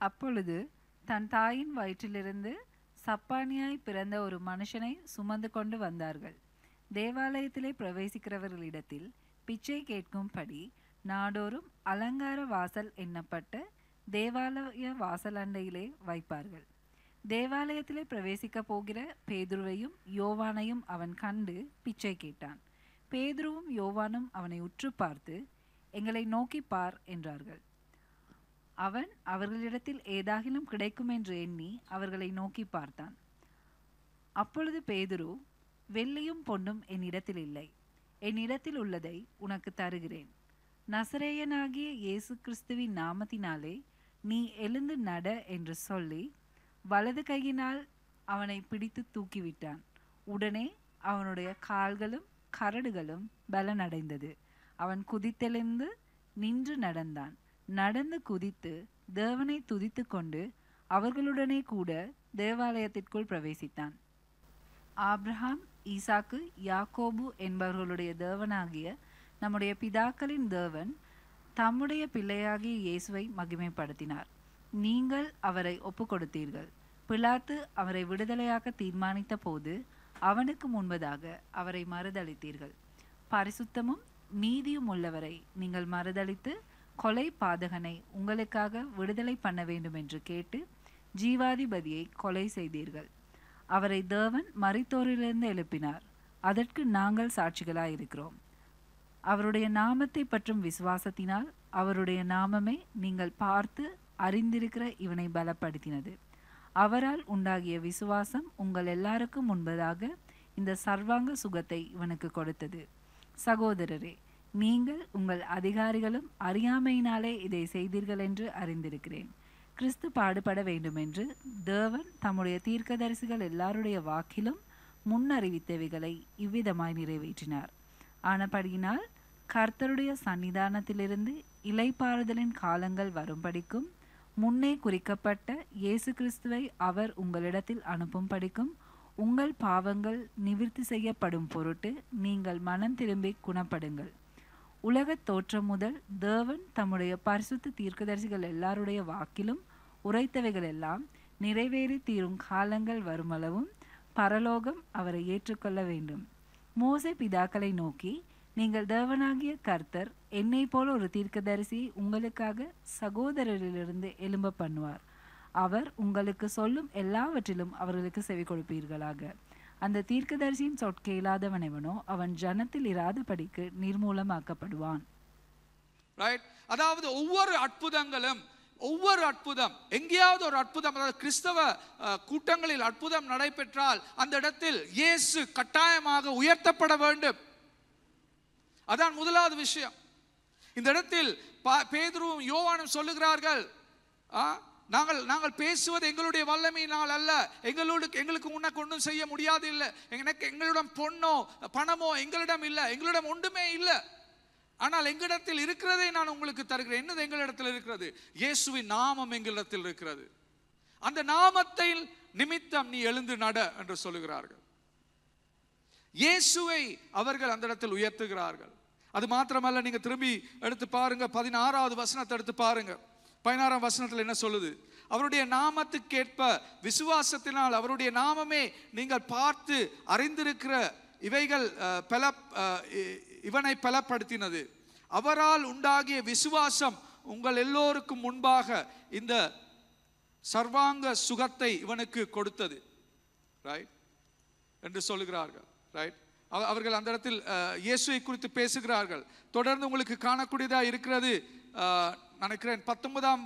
அப்பொழுது தன் தாயின் வயிற்றிலிருந்து சப்பானியாய் பிறந்த ஒரு மனுஷனை சுமந்து கொண்டு வந்தார்கள். தேவாலயத்திலே பிரவேசிக்கிறவர்களிடத்தில் பிச்சை கேட்கும்படி நாடோறும் அலங்கார வாசல் எண்ணப்பட்ட தேவாலய வாசலண்டையிலே வைப்பார்கள். தேவாலயத்திலே பிரவேசிக்க போகிற பேதுருவையும் யோவானையும் அவன் கண்டு பிச்சை கேட்டான். பேதுருவும் யோவானும் அவனை உற்று பார்த்து, எங்களை நோக்கி பார் என்றார்கள். அவன் அவர்களிடத்தில் ஏதாகிலும் கிடைக்கும் என்று எண்ணி அவர்களை நோக்கி பார்த்தான். அப்பொழுது பேதுரு, வெள்ளியும் பொன்னும் என்னிடத்தில் இல்லை, என்னிடத்தில் உள்ளதை உனக்கு தருகிறேன். நசரேயனாகிய இயேசு கிறிஸ்துவின் நாமத்தினாலே நீ எழுந்து நட என்று சொல்லி வலது கையினால் அவனை பிடித்து தூக்கிவிட்டான். உடனே அவனுடைய கால்களும் கரடுகளும் பலனடைந்தது. அவன் குதித்தெழுந்து நின்று நடந்தான். நடந்து குதித்து தேவனை துதித்து கொண்டு அவர்களுடனே கூட தேவாலயத்திற்குள் பிரவேசித்தான். ஆபிரகாம், ஈசாக்கு, யாக்கோபு என்பவர்களுடைய தேவனாகிய நம்முடைய பிதாக்களின் தேவன் தம்முடைய பிள்ளையாகிய இயேசுவை மகிமைப்படுத்தினார். நீங்கள் அவரை ஒப்பு கொடுத்தீர்கள். பிலாத்து அவரை விடுதலையாக்க தீர்மானித்த போது அவனுக்கு முன்பதாக அவரை மறுதளித்தீர்கள். பரிசுத்தமும் நீதியும் உள்ளவரை நீங்கள் மறுதளித்து கொலை பாதகனை உங்களுக்காக விடுதலை பண்ண வேண்டும் என்று கேட்டு ஜீவாதிபதியை கொலை செய்தீர்கள். அவரை தேவன் மரித்தோரிலிருந்து எழுப்பினார். அதற்கு நாங்கள் சாட்சிகளாயிருக்கிறோம். அவருடைய நாமத்தை பற்றும் விசுவாசத்தினால் அவருடைய நாமமே நீங்கள் பார்த்து அறிந்திருக்கிற இவனை பலப்படுத்தினது. அவரால் உண்டாகிய விசுவாசம் உங்கள் எல்லாருக்கும் முன்பதாக இந்த சர்வாங்க சுகத்தை இவனுக்கு கொடுத்தது. சகோதரரே, நீங்கள் உங்கள் அதிகாரிகளும் அறியாமையினாலே இதை செய்தீர்கள் என்று அறிந்திருக்கிறேன். கிறிஸ்து பாடுபட வேண்டுமென்று தேவன் தம்முடைய தீர்க்கதரிசிகள் எல்லாருடைய வாக்கிலும் முன்னறிவித்தவைகளை இவ்விதமாய் நிறைவேற்றினார். ஆனபடியினால் கர்த்தருடைய சன்னிதானத்திலிருந்து இளைப்பாறுதலின் காலங்கள் வரும்படிக்கும் முன்னே குறிக்கப்பட்ட இயேசு கிறிஸ்துவை அவர் உங்களிடத்தில் அனுப்பும்படிக்கும் உங்கள் பாவங்கள் நிவிர்த்தி செய்யப்படும் பொருட்டு நீங்கள் மனம் திரும்பி குணப்படுங்கள். உலகத் தோற்றம் முதல் தேவன் தம்முடைய பரிசுத்த தீர்க்கதரிசிகள் எல்லாருடைய வாக்கிலும் உரைத்தவைகள் எல்லாம் நிறைவேறி தீரும் காலங்கள் வருமளவும் பரலோகம் அவரை ஏற்றுக்கொள்ள வேண்டும். மோசே பிதாக்களை நோக்கி, நீங்கள் தேவனாகிய கர்த்தர் என்னை போல ஒரு தீர்க்கதரிசியை உங்களுக்காக சகோதரரிலிருந்து எழும்ப பண்ணுவார். அவர் உங்களுக்கு சொல்லும் எல்லாவற்றிலும் அவர்களுக்கு செவி கொடுப்பீர்களாக. அந்த தீர்க்கதரிசியின் சொற்கேளாதவன் எவனோ அவன் ஜனத்தில் இராதபடிக்கு நிர்மூலமாக்கப்படுவான். ரைட். அதாவது ஒவ்வொரு அற்புதம் எங்கேயாவது ஒரு அற்புதம், அதாவது கிறிஸ்தவ கூட்டங்களில் அற்புதம் நடைபெற்றால் அந்த இடத்தில் இயேசு கட்டாயமாக உயர்த்தப்பட வேண்டும். அதான் முதலாவது விஷயம். இந்த இடத்தில் பேதுருவும் யோவானும் சொல்லுகிறார்கள், நாங்கள் பேசுவது எங்களுடைய வல்லமையினால் அல்ல, எங்களுக்கு உனக்கு ஒன்றும் செய்ய முடியாது இல்லை, எங்களிடம் பொண்ணோ பணமோ எங்களிடம் இல்லை, எங்களிடம் ஒன்றுமே இல்லை, ஆனால் எங்களிடத்தில் இருக்கிறதை நான் உங்களுக்கு தருகிறேன். என்னது எங்களிடத்தில் இருக்கிறது? இயேசுவின் நாமம் எங்களிடத்தில் இருக்கிறது. அந்த நாமத்தை நிமித்தம் நீ எழுந்து நட என்று சொல்லுகிறார்கள். இயேசுவை அவர்கள் அந்த இடத்தில் உயர்த்துகிறார்கள். அது மாத்திரமல்ல, நீங்க திரும்பி எடுத்து பாருங்க, 16வது வசனத்தை எடுத்து பாருங்க. 16ஆம் வசனத்தில் என்ன சொல்லுது? அவருடைய நாமத்துக்கேற்ப விசுவாசத்தினால் அவருடைய நாமமே நீங்கள் பார்த்து அறிந்திருக்கிற இவைகள் இவனை பலப்படுத்தினது. அவரால் உண்டாகிய விசுவாசம் உங்கள் எல்லோருக்கும் முன்பாக இந்த சர்வாங்க சுகத்தை இவனுக்கு கொடுத்தது. ரைட் என்று சொல்லுகிறார்கள். ரைட். அவர்கள் அந்த இடத்தில் இயேசுவை குறித்து பேசுகிறார்கள். தொடர்ந்து உங்களுக்கு காணக்கூடியதாக இருக்கிறது. நினைக்கிறேன் 19ஆம்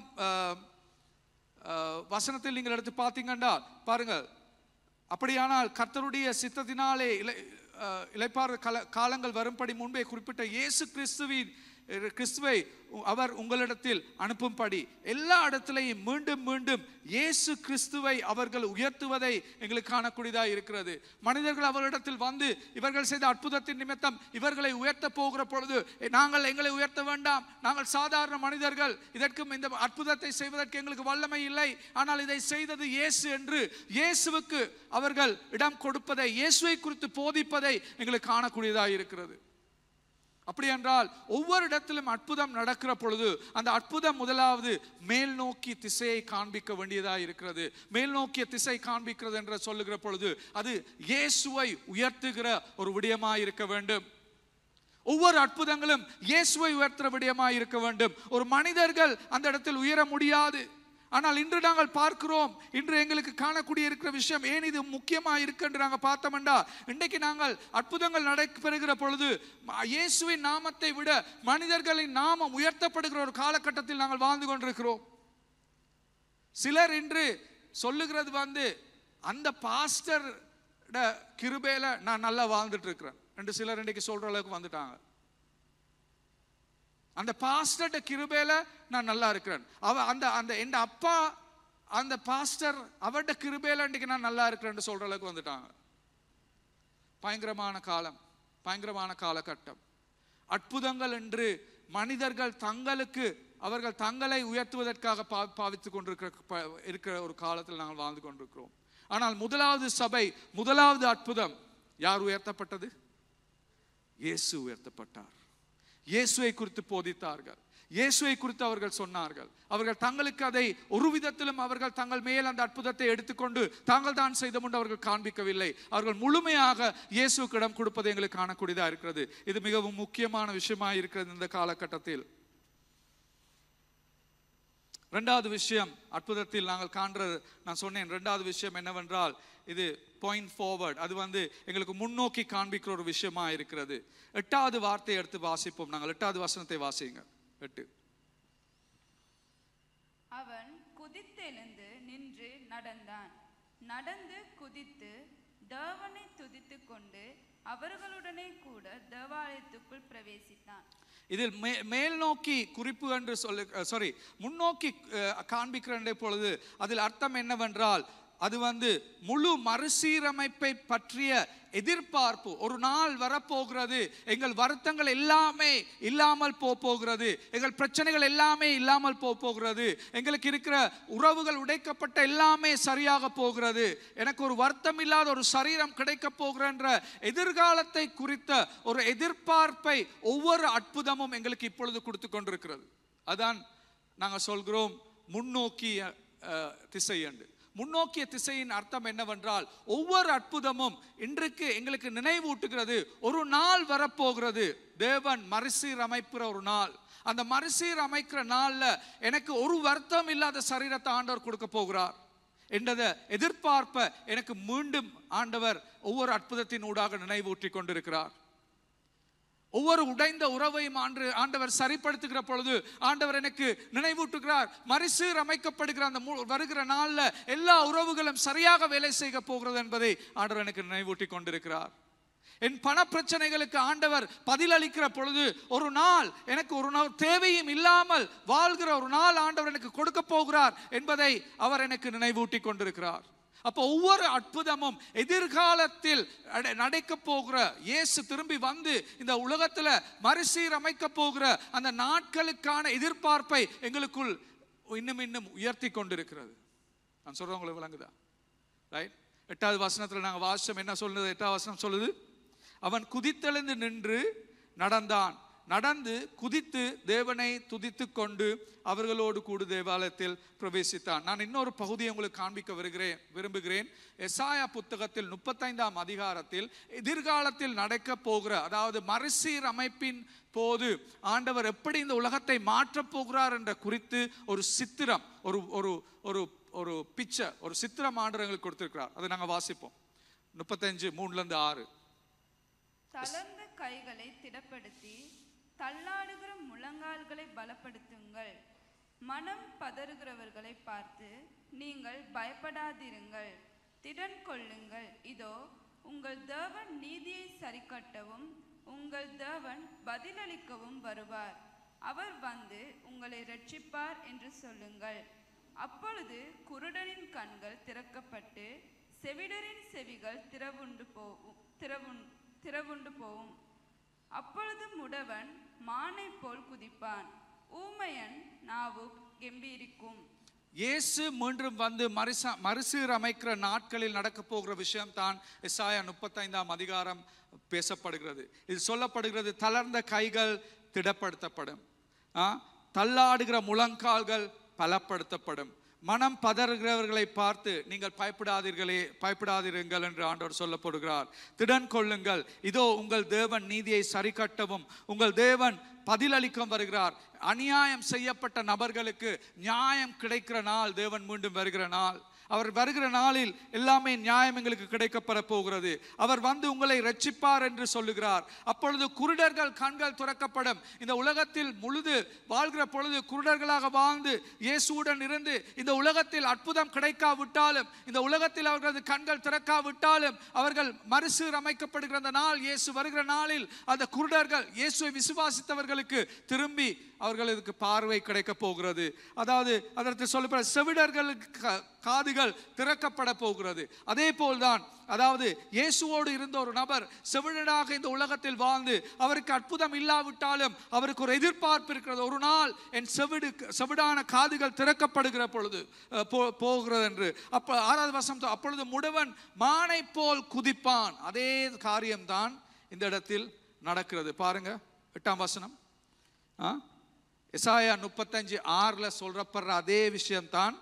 வசனத்தில் நீங்கள் எடுத்து பார்த்தீங்கன்னா பாருங்கள், அப்படியானால் கர்த்தருடைய சித்தத்தினாலே இளைப்பாறு காலங்கள் வரும்படி முன்பே குறிப்பிட்ட இயேசு கிறிஸ்துவை அவர் உங்களிடத்தில் அனுப்பும்படி. எல்லா இடத்திலையும் மீண்டும் மீண்டும் இயேசு கிறிஸ்துவை அவர்கள் உயர்த்துவதை எங்களுக்கு காணக்கூடியதாக இருக்கிறது. மனிதர்கள் அவர்களிடத்தில் வந்து இவர்கள் செய்த அற்புதத்தின் நிமித்தம் இவர்களை உயர்த்த போகிற பொழுது, எங்களை உயர்த்த வேண்டாம், நாங்கள் சாதாரண மனிதர்கள், இதற்கும் இந்த அற்புதத்தை செய்வதற்கு எங்களுக்கு வல்லமை இல்லை, ஆனால் இதை செய்தது இயேசு என்று இயேசுவுக்கு அவர்கள் இடம் கொடுப்பதை, இயேசுவை குறித்து போதிப்பதை எங்களுக்கு காணக்கூடியதாக இருக்கிறது. அப்படி என்றால் ஒவ்வொரு இடத்திலும் அற்புதம் நடக்கிற பொழுது அந்த அற்புதம் முதலாவது மேல் நோக்கி திசையை காண்பிக்க வேண்டியதாக இருக்கிறது. மேல் நோக்கிய திசை காண்பிக்கிறது என்று சொல்லுகிற பொழுது அது இயேசுவை உயர்த்துகிற ஒரு விடயமாக இருக்க வேண்டும். ஒவ்வொரு அற்புதங்களும் இயேசுவை உயர்த்துகிற விடயமாக இருக்க வேண்டும். ஒரு மனிதர்கள் அந்த இடத்தில் உயர முடியாது. ஆனால் இன்று நாங்கள் பார்க்கிறோம், இன்று எங்களுக்கு காணக்கூடிய இருக்கிற விஷயம் ஏன் இது முக்கியமாக இருக்கு என்று நாங்கள் பார்த்தோம்டா, இன்றைக்கு நாங்கள் அற்புதங்கள் நடைபெறுகிற பொழுது இயேசுவின் நாமத்தை விட மனிதர்களின் நாமம் உயர்த்தப்படுகிற ஒரு காலகட்டத்தில் நாங்கள் வாழ்ந்து கொண்டிருக்கிறோம். சிலர் இன்று சொல்லுகிறது அந்த பாஸ்டர் கிருபையில நான் நல்லா வாழ்ந்துட்டு இருக்கிறேன் என்று சிலர் இன்றைக்கு சொல்ற அளவுக்கு வந்துட்டாங்க. அந்த பாஸ்டர் கிருபையில நான் நல்லா இருக்கிறேன். என் அப்பா அந்த பாஸ்டர் அவருடைய கிருபையில இன்றைக்கு நான் நல்லா இருக்கிறேன் சொல்ற அளவுக்கு வந்துட்டாங்க. பயங்கரமான காலம், பயங்கரமான காலகட்டம். அற்புதங்கள் என்று மனிதர்கள் அவர்கள் தங்களை உயர்த்துவதற்காக பாவித்துக் கொண்டிருக்கிற ஒரு காலத்தில் நாங்கள் வாழ்ந்து கொண்டிருக்கிறோம். ஆனால் முதலாவது சபை, முதலாவது அற்புதம் யார் உயர்த்தப்பட்டது? இயேசு உயர்த்தப்பட்டார். இயேசுவை குறித்து போதித்தார்கள், இயேசுவை குறித்து அவர்கள் சொன்னார்கள். அவர்கள் தங்களுக்கு அதை ஒரு விதத்திலும் அவர்கள் தங்கள் மேல் அந்த அற்புதத்தை எடுத்துக்கொண்டு தாங்கள் தான் செய்த முன் அவர்கள் காண்பிக்கவில்லை. அவர்கள் முழுமையாக இயேசுக்கு இடம் கொடுப்பதை எங்களுக்கு காணக்கூடியதாக இருக்கிறது. இது மிகவும் முக்கியமான விஷயமாக இருக்கிறது இந்த காலகட்டத்தில். இரண்டாவது விஷயம் அற்புதத்தில் நாங்கள் காண்றது, நான் சொன்னேன் இரண்டாவது விஷயம் என்னவென்றால் இது பாயிண்ட் ஃபார்வர்ட். அது எங்களுக்கு முன்னோக்கி காண்பிக்கிற ஒரு விஷயமா இருக்கிறது. 8வது வார்த்தையை எடுத்து வாசிப்போம். நாங்கள் 8வது வசனத்தை வாசிங்க. 8. அவன் குதித்தெழுந்து நின்று நடந்தான். நடந்து குதித்து தேவனை துதித்து கொண்டு அவர்களுடனே கூட தேவாலயத்துக்குள் பிரவேசித்தான். இதில் மேல் நோக்கி குறிப்பு என்று முன்னோக்கி காண்பிக்கிற பொழுது அதில் அர்த்தம் என்னவென்றால் அது முழு மறுசீரமைப்பை பற்றிய எதிர்பார்ப்பு. ஒரு நாள் வரப்போகிறது, எங்கள் வருத்தங்கள் எல்லாமே இல்லாமல் போகிறது, எங்கள் பிரச்சனைகள் எல்லாமே இல்லாமல் போகிறது, எங்களுக்கு இருக்கிற உறவுகள் உடைக்கப்பட்ட எல்லாமே சரியாக போகிறது, எனக்கு ஒரு வருத்தம் இல்லாத ஒரு சரீரம் கிடைக்க போகிற எதிர்காலத்தை குறித்த ஒரு எதிர்பார்ப்பை ஒவ்வொரு அற்புதமும் எங்களுக்கு இப்பொழுது கொடுத்து கொண்டிருக்கிறது. அதான் நாங்கள் சொல்கிறோம் முன்னோக்கிய திசை என்று. முன்னோக்கிய திசையின் அர்த்தம் என்னவென்றால் ஒவ்வொரு அற்புதமும் இன்றைக்கு எங்களுக்கு நினைவூட்டுகிறது, ஒரு நாள் வரப்போகிறது, தேவன் மறுசீரமைக்கிற ஒரு நாள். அந்த மறுசீரமைக்கிற நாள்ல எனக்கு ஒரு வருத்தம் இல்லாத சரீரத்தை ஆண்டவர் கொடுக்க போகிறார் என்றத எதிர்பார்ப்ப எனக்கு மீண்டும் ஆண்டவர் ஒவ்வொரு அற்புதத்தின் ஊடாக நினைவூட்டி கொண்டிருக்கிறார். ஒவ்வொரு உடைந்த உறவையும் ஆண்டவர் சரிப்படுத்துகிற பொழுது ஆண்டவர் எனக்கு நினைவூட்டுகிறார், மறுசீரமைக்கப்படுகிற அந்த வருகிற நாள்ல எல்லா உறவுகளும் சரியாக வேலை செய்ய போகிறது என்பதை ஆண்டவர் எனக்கு நினைவூட்டி கொண்டிருக்கிறார். என் பண பிரச்சனைகளுக்கு ஆண்டவர் பதிலளிக்கிற பொழுது ஒரு நாள் எனக்கு ஒரு நாள் தேவையும் இல்லாமல் வாழ்கிற ஒரு நாள் ஆண்டவர் எனக்கு கொடுக்க போகிறார் என்பதை அவர் எனக்கு நினைவூட்டி கொண்டிருக்கிறார். அப்போ ஒவ்வொரு அற்புதமும் எதிர்காலத்தில் நடக்க போகிற இயேசு திரும்பி இந்த உலகத்துல மறுசீரமைக்க போகிற அந்த நாட்களுக்கான எதிர்பார்ப்பை எங்களுக்குள் இன்னும் இன்னும் உயர்த்தி கொண்டிருக்கிறது. நான் சொல்றேன், உங்களுக்கு விளங்குதா? ரைட். 8வது வசனத்துல நாங்கள் வாசிச்சோம். என்ன சொல்லுது? 8வது வசனம் சொல்லுது, அவன் குதித்தெழுந்து நின்று நடந்தான். நடந்து குதித்து தேவனை துதித்து கொண்டு அவர்களோடு கூட தேவாலயத்தில் பிரவேசித்தான். நான் இன்னொரு பகுதியை உங்களுக்கு காண்பிக்க விரும்புகிறேன். எசாயா புத்தகத்தில் 35ஆம் அதிகாரத்தில் எதிர்காலத்தில் நடக்க போகிற, அதாவது மறுசீரமைப்பின் போது ஆண்டவர் எப்படி இந்த உலகத்தை மாற்றப் போகிறார் என்ற குறித்து ஒரு சித்திரம், ஒரு பிக்சர், ஒரு சித்திரம் ஆண்டவர் கொடுத்திருக்கிறார். அதை நாங்கள் வாசிப்போம். 35:3-6. தளர்ந்த கைகளை திடப்படுத்தி தள்ளாடுகிற முழங்கால்களை பலப்படுத்துங்கள். மனம் பதறுகிறவர்களை பார்த்து நீங்கள் பயப்படாதிருங்கள், திடன் கொள்ளுங்கள். இதோ உங்கள் தேவன் நீதியை சரிக்கட்டவும் உங்கள் தேவன் பதிலளிக்கவும் வருவார். அவர் உங்களை ரட்சிப்பார் என்று சொல்லுங்கள். அப்பொழுது குருடனின் கண்கள் திறக்கப்பட்டு செவிடரின் செவிகள் திறவுண்டு போகும். அப்பொழுது முடவன் மானை போல் குதிப்பான், ஊமையன் நாவு கெம்பீரிக்கும். இயேசு மீண்டும் வந்து மறுசீரமைக்கிற நாட்களில் நடக்க போகிற விஷயம் தான் எசாயா 35ஆம் அதிகாரம் பேசப்படுகிறது. இது சொல்லப்படுகிறது, தளர்ந்த கைகள் திடப்படுத்தப்படும், தள்ளாடுகிற முழங்கால்கள் பலப்படுத்தப்படும், மனம் பதறுகிறவர்களை பார்த்து நீங்கள் பயப்படாதீர்கள் என்று ஆண்டவர் சொல்லப்படுகிறார். திடன் கொள்ளுங்கள், இதோ உங்கள் தேவன் நீதியை சரி கட்டவும் உங்கள் தேவன் பதிலளிக்கும் வருகிறார். அநியாயம் செய்யப்பட்ட நபர்களுக்கு நியாயம் கிடைக்கிற நாள் தேவன் மீண்டும் வருகிற நாள். அவர் வருகிற நாளில் எல்லாமே நியாயம் எங்களுக்கு கிடைக்கப்பட போகிறது. அவர் வந்து உங்களை ரட்சிப்பார் என்று சொல்லுகிறார். அப்பொழுது குருடர்கள் கண்கள் துறக்கப்படும். இந்த உலகத்தில் முழுது வாழ்கிற பொழுது குருடர்களாக வாழ்ந்து இயேசுவுடன் இருந்து இந்த உலகத்தில் அற்புதம் கிடைக்காவிட்டாலும், இந்த உலகத்தில் அவர்களது கண்கள் திறக்காவிட்டாலும், அவர்கள் மறுசீரமைக்கப்படுகிற அந்த நாள், இயேசு வருகிற நாளில் அந்த குருடர்கள் இயேசுவை விசுவாசித்தவர்களுக்கு திரும்பி அவர்களுக்கு பார்வை கிடைக்க போகிறது. அதாவது அதற்கு சொல்லப்பட்ட செவிடர்களுக்கு காதுகள் திறக்கப்பட போகிறது. அதே போல்தான், அதாவது இயேசுவோடு இருந்த ஒரு நபர் செவிடனாக இந்த உலகத்தில் வாழ்ந்து அவருக்கு அற்புதம் இல்லாவிட்டாலும் அவருக்கு ஒரு எதிர்பார்ப்பு இருக்கிறது. ஒரு நாள் என் செவிடான காதுகள் திறக்கப்படுகிற பொழுது போகிறது என்று. அப்ப 6வது வசனம், அப்பொழுது முடவன் மானை போல் குதிப்பான். அதே காரியம்தான் இந்த இடத்தில் நடக்கிறது. பாருங்க 8ஆம் வசனம். எசாயா 35:6 சொல்றப்படுற அதே விஷயம்தான்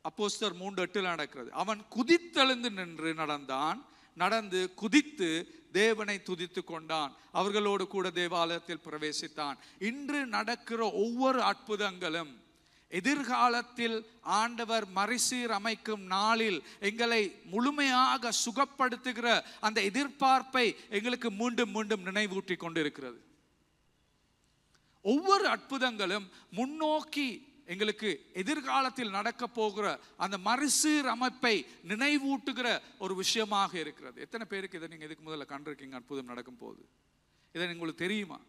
அப்போஸ்தலர் 3:8 நடக்கிறது. அவன் குதித்தெழுந்து நின்று நடந்து குதித்து தேவனை துதித்து கொண்டான், அவர்களோடு கூட தேவாலயத்தில் பிரவேசித்தான். இன்று நடக்கிற ஒவ்வொரு அற்புதங்களும் எதிர்காலத்தில் ஆண்டவர் மறுசீரமைக்கும் நாளில் எங்களை முழுமையாக சுகப்படுத்துகிற அந்த எதிர்பார்ப்பை எங்களுக்கு மீண்டும் மீண்டும் நினைவூட்டி கொண்டிருக்கிறது. ஒவ்வொரு அற்புதங்களும் முன்னோக்கி எங்களுக்கு எதிர்காலத்தில் நடக்க போகிற அந்த மறுசீரமைப்பை நினைவூட்டுகிற ஒரு விஷயமாக இருக்கிறது. எத்தனை பேருக்கு இதை நீங்க இதுக்கு முதல்ல கண்டிருக்கீங்க? அற்புதம் நடக்கும் போது இதை உங்களுக்கு தெரியுமா?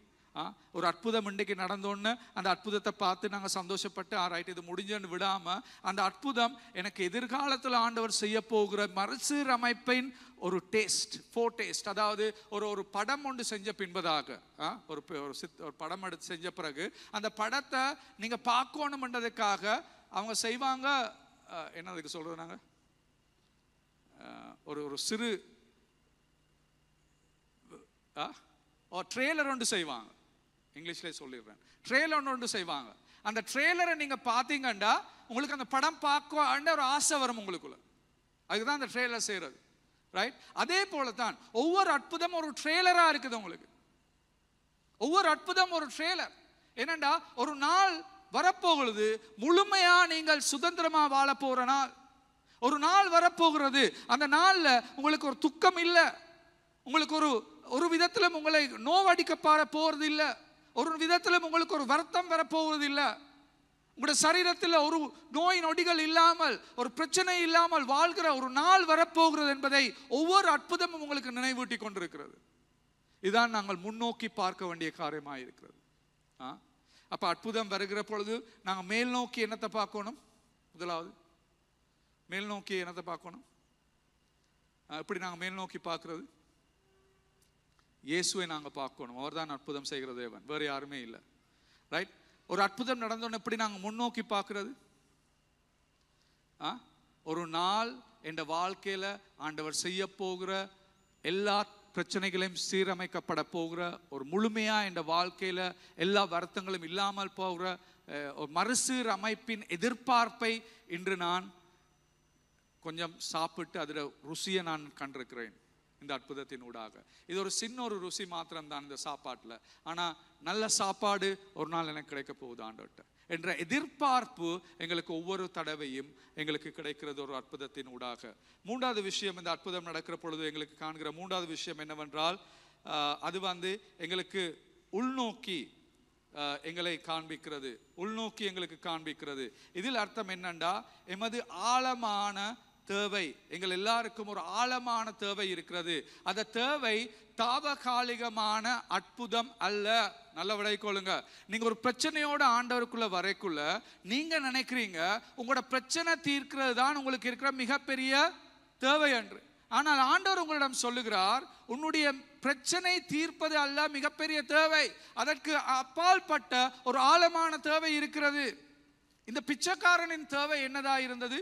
ஒரு அற்புதம் இன்றைக்கு நடந்தோன்னு அந்த அற்புதத்தை பார்த்து நாங்கள் சந்தோஷப்பட்டு ரைட் இது முடிஞ்சேன்னு விடாம, அந்த அற்புதம் எனக்கு எதிர்காலத்தில் ஆண்டவர் செய்ய போகிற மறுசீரமைப்பின் ஒரு டேஸ்ட், அதாவது ஒரு படம் ஒன்று செஞ்ச பின்பதாக ஒரு படம் எடுத்து செஞ்ச பிறகு அந்த படத்தை நீங்க பார்க்கணும்ன்றதுக்காக அவங்க செய்வாங்க. என்னதுக்கு சொல்றது, நாங்க ஒரு சிறு ட்ரெய்லர் ஒன்று செய்வாங்க. இங்கிலீஷ்ல சொல்லிடுறேன், ட்ரெய்லர் ஒன்று செய்வாங்க. அந்த ட்ரெய்லரை நீங்க பார்த்தீங்கன்னா உங்களுக்கு அந்த படம் பார்க்க ஒரு ஆசை வரும் உங்களுக்குள்ள. அதுதான் அந்த ட்ரெய்லர் செய்யறது, ரைட்? அதே போல தான் ஒவ்வொரு அற்புதம் ஒரு ட்ரெய்லரா இருக்குது உங்களுக்கு. ஒவ்வொரு அற்புதம் ஒரு ட்ரெய்லர். என்னண்டா, ஒரு நாள் வரப்போகிறது, முழுமையா நீங்கள் சுதந்திரமா வாழ போற நாள். ஒரு நாள் வரப்போகிறது, அந்த நாள்ல உங்களுக்கு ஒரு துக்கம் இல்லை, உங்களுக்கு ஒரு விதத்திலும் உங்களை நோவடிக்கப்பட போறது இல்லை, ஒரு விதத்திலும் உங்களுக்கு ஒரு வருத்தம் வரப்போவது இல்லை. உங்களுடைய சரீரத்தில் ஒரு நோய் நொடிகள் இல்லாமல், ஒரு பிரச்சனை இல்லாமல் வாழ்கிற ஒரு நாள் வரப்போகிறது என்பதை ஒவ்வொரு அற்புதமும் உங்களுக்கு நினைவூட்டி கொண்டிருக்கிறது. இதுதான் நாங்கள் முன்னோக்கி பார்க்க வேண்டிய காரியமாக இருக்கிறது. அப்ப அற்புதம் வருகிற பொழுது நாங்கள் மேல் நோக்கி என்னத்தை பார்க்கணும்? முதலாவது மேல் நோக்கி என்னத்தை பார்க்கணும்? எப்படி நாங்கள் மேல் நோக்கி பார்க்கிறது? இயேசுவை நாங்கள் பார்க்கணும். அவர் தான் அற்புதம் செய்கிற தேவன், வேறு யாருமே இல்லை, ரைட்? ஒரு அற்புதம் நடந்தோன்னு எப்படி நாங்கள் முன்னோக்கி பார்க்கிறது? ஒரு நாள் என் வாழ்க்கையில ஆண்டவர் செய்ய போகிற எல்லா பிரச்சனைகளையும் சீரமைக்கப்பட போகிற, ஒரு முழுமையா என் வாழ்க்கையில எல்லா வருத்தங்களும் இல்லாமல் போகிற ஒரு மறுசீரமைப்பின் எதிர்பார்ப்பை இன்று நான் கொஞ்சம் சாப்பிட்டு அதில் ருசியை நான் கண்டிருக்கிறேன். இந்த அற்புதத்தின் ஊடாக இது ஒரு சின்ன ஒரு ருசி மாத்திரம் தான் இந்த சாப்பாட்டில். ஆனால் நல்ல சாப்பாடு ஒரு நாள் எனக்கு கிடைக்க போகுது ஆண்டவர்கிட்ட என்ற எதிர்பார்ப்பு எங்களுக்கு ஒவ்வொரு தடவையும் எங்களுக்கு கிடைக்கிறது ஒரு அற்புதத்தின் ஊடாக. மூன்றாவது விஷயம், இந்த அற்புதம் நடக்கிற பொழுது எங்களுக்கு காண்கிற மூன்றாவது விஷயம் என்னவென்றால், அது எங்களுக்கு உள்நோக்கி எங்களை காண்பிக்கிறது. உள்நோக்கி எங்களுக்கு காண்பிக்கிறது. இதில் அர்த்தம் என்னண்டா, எமது ஆழமான தேவை, எங்கள் எல்லாருக்கும் ஒரு ஆழமான தேவை இருக்கிறது. அந்த தேவை தாவகாலிகமான அற்புதம் அல்ல. நல்ல விடை கொள்ளுங்க. நீங்க ஒரு பிரச்சனையோட ஆண்டவருக்குள்ள வரைக்குள்ள நீங்க நினைக்கிறீங்க உங்களோட பிரச்சனை தீர்க்கிறது தான் உங்களுக்கு இருக்கிற மிகப்பெரிய தேவை என்று. ஆனால் ஆண்டவர் உங்களிடம் சொல்லுகிறார், உன்னுடைய பிரச்சனை தீர்ப்பது அல்ல மிகப்பெரிய தேவை, அதற்கு அப்பால் பட்ட ஒரு ஆழமான தேவை இருக்கிறது. இந்த பிச்சைக்காரனின் தேவை என்னதா இருந்தது?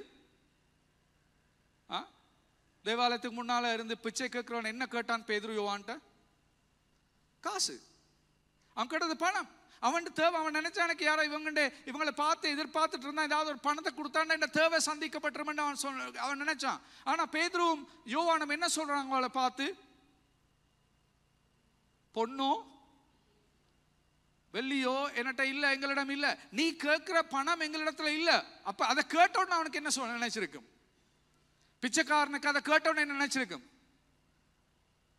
தேவாலயத்துக்கு முன்னால இருந்து பிச்சை கேட்கிறவன் என்ன கேட்டான் பேதுரு யோவான்ட்ட? காசு. அவன் கேட்டது பணம். அவன் தேவை. அவன் நினைச்சா எனக்கு யாரோ இவங்களை பார்த்து எதிர்பார்த்துட்டு இருந்தான், ஏதாவது ஒரு பணத்தை கொடுத்தான்னா இந்த தேவை சந்திக்கப்பட்டிருமென்னு அவன் நினைச்சான். ஆனா பேதுருவும் யோவானும் என்ன சொல்றாங்க அவளை பார்த்து? பொண்ணோ வெள்ளியோ என்கிட்ட இல்ல, எங்களிடம் இல்ல. நீ கேட்கிற பணம் எங்களிடத்துல இல்ல. அப்ப அதை கேட்டோன்னு அவனுக்கு என்ன சொல்ல நினைச்சிருக்கும்? பிச்சைக்காரனுக்கு அதை கேட்டோன்னு என்ன நினைச்சிருக்கும்?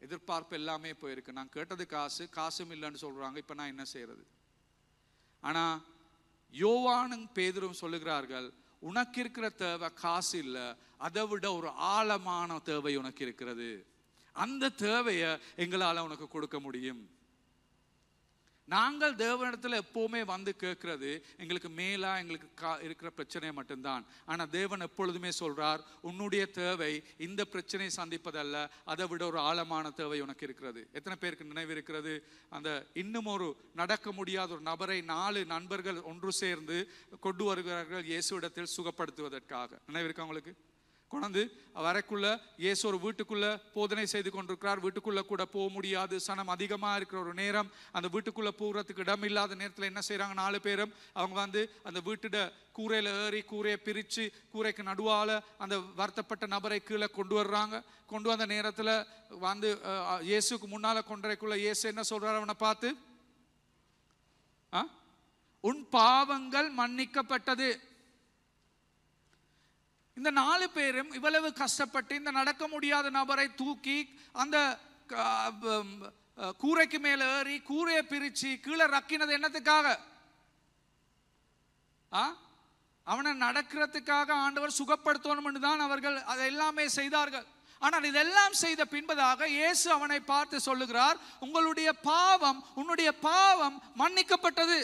எதிர்பார்ப்பு எல்லாமே போயிருக்கு. நான் கேட்டது காசு, காசும் இல்லைன்னு சொல்றாங்க, இப்ப நான் என்ன செய்யறது? ஆனா யோவானும் பேதுரும் சொல்லுகிறார்கள், உனக்கு இருக்கிற தேவை காசு இல்ல, அதை விட ஒரு ஆழமான தேவை உனக்கு இருக்கிறது. அந்த தேவையை எங்களால உனக்கு கொடுக்க முடியும். நாங்கள் தேவனிடத்துல எப்பவுமே வந்து கேட்கறது எங்களுக்கு மேலா எங்களுக்கு இருக்கிற பிரச்சனையை மட்டும்தான். ஆனா தேவன் எப்பொழுதுமே சொல்றார், உன்னுடைய தேவை இந்த பிரச்சனையை சந்திப்பதல்ல, அதை விட ஒரு ஆழமான தேவை உனக்கு இருக்கிறது. எத்தனை பேருக்கு நினைவு இருக்கிறது? அந்த இன்னும் ஒரு நடக்க முடியாத ஒரு நபரை 4 நண்பர்கள் ஒன்று சேர்ந்து கொண்டு வருகிறார்கள் இயேசுவிடத்தில் சுகப்படுத்துவதற்காக. நினைவு இருக்கா உங்களுக்கு? கொண்டு வரைக்குள்ள இயேசு ஒரு வீட்டுக்குள்ள போதனை செய்து கொண்டிருக்கிறார். வீட்டுக்குள்ள கூட போக முடியாது, சனம் அதிகமா இருக்கிற ஒரு நேரம். அந்த வீட்டுக்குள்ள போகிறதுக்கு இடம் இல்லாத நேரத்தில் என்ன செய்யறாங்க? 4 பேரும் அவங்க வந்து அந்த வீட்டுட கூரையில ஏறி கூரையை பிரிச்சு கூரைக்கு நடுவால அந்த வருத்தப்பட்ட நபரை கீழே கொண்டு வர்றாங்க. கொண்டு வந்த நேரத்தில் வந்து இயேசுக்கு முன்னால கொண்டரைக்குள்ள இயேசு என்ன சொல்றாரு அவனை பார்த்து? உன் பாவங்கள் மன்னிக்கப்பட்டது. இந்த 4 பேரும் இவ்வளவு கஷ்டப்பட்டு இந்த நடக்க முடியாத நபரை தூக்கி அந்த கூரைக்கு மேல ஏறி கூரையை பிரிச்சு கீழே ரக்கினது என்னத்துக்காக? அவனை நடக்கிறதுக்காக, ஆண்டவர் சுகப்படுத்தணும் தான் அவர்கள் அதை எல்லாமே செய்தார்கள். ஆனால் இதெல்லாம் செய்த பின்பதாக இயேசு அவனை பார்த்து சொல்லுகிறார், உன்னுடைய பாவம் மன்னிக்கப்பட்டது.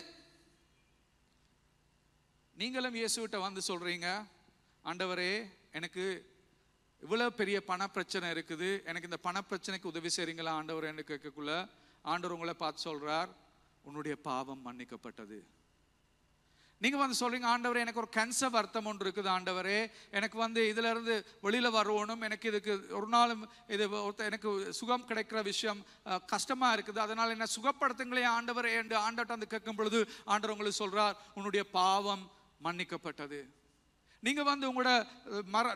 நீங்களும் இயேசுகிட்ட வந்து சொல்றீங்க, ஆண்டவரே எனக்கு இவ்வளவு பெரிய பண பிரச்சனை இருக்குது, எனக்கு இந்த பண பிரச்சனைக்கு உதவி செய்றீங்களா ஆண்டவர் என்று கேட்கக்குள்ள ஆண்டவர் உங்களை பார்த்து சொல்றார், உன்னுடைய பாவம் மன்னிக்கப்பட்டது. நீங்க வந்து சொல்றீங்க, ஆண்டவரே எனக்கு ஒரு கேன்சர் வருத்தம் ஒன்று இருக்குது, ஆண்டவரே எனக்கு வந்து இதுல இருந்து வெளியில வரணும், எனக்கு இதுக்கு ஒரு நாளும் இது எனக்கு சுகம் கிடைக்கிற விஷயம் கஷ்டமா இருக்குது, அதனால என்ன சுகப்படுத்துங்களே ஆண்டவரே என்று ஆண்டவர்ட்ட வந்து கேட்கும் பொழுது ஆண்டவர் உங்களுக்கு சொல்றார், உன்னுடைய பாவம் மன்னிக்கப்பட்டது. நீங்க வந்து உங்களோட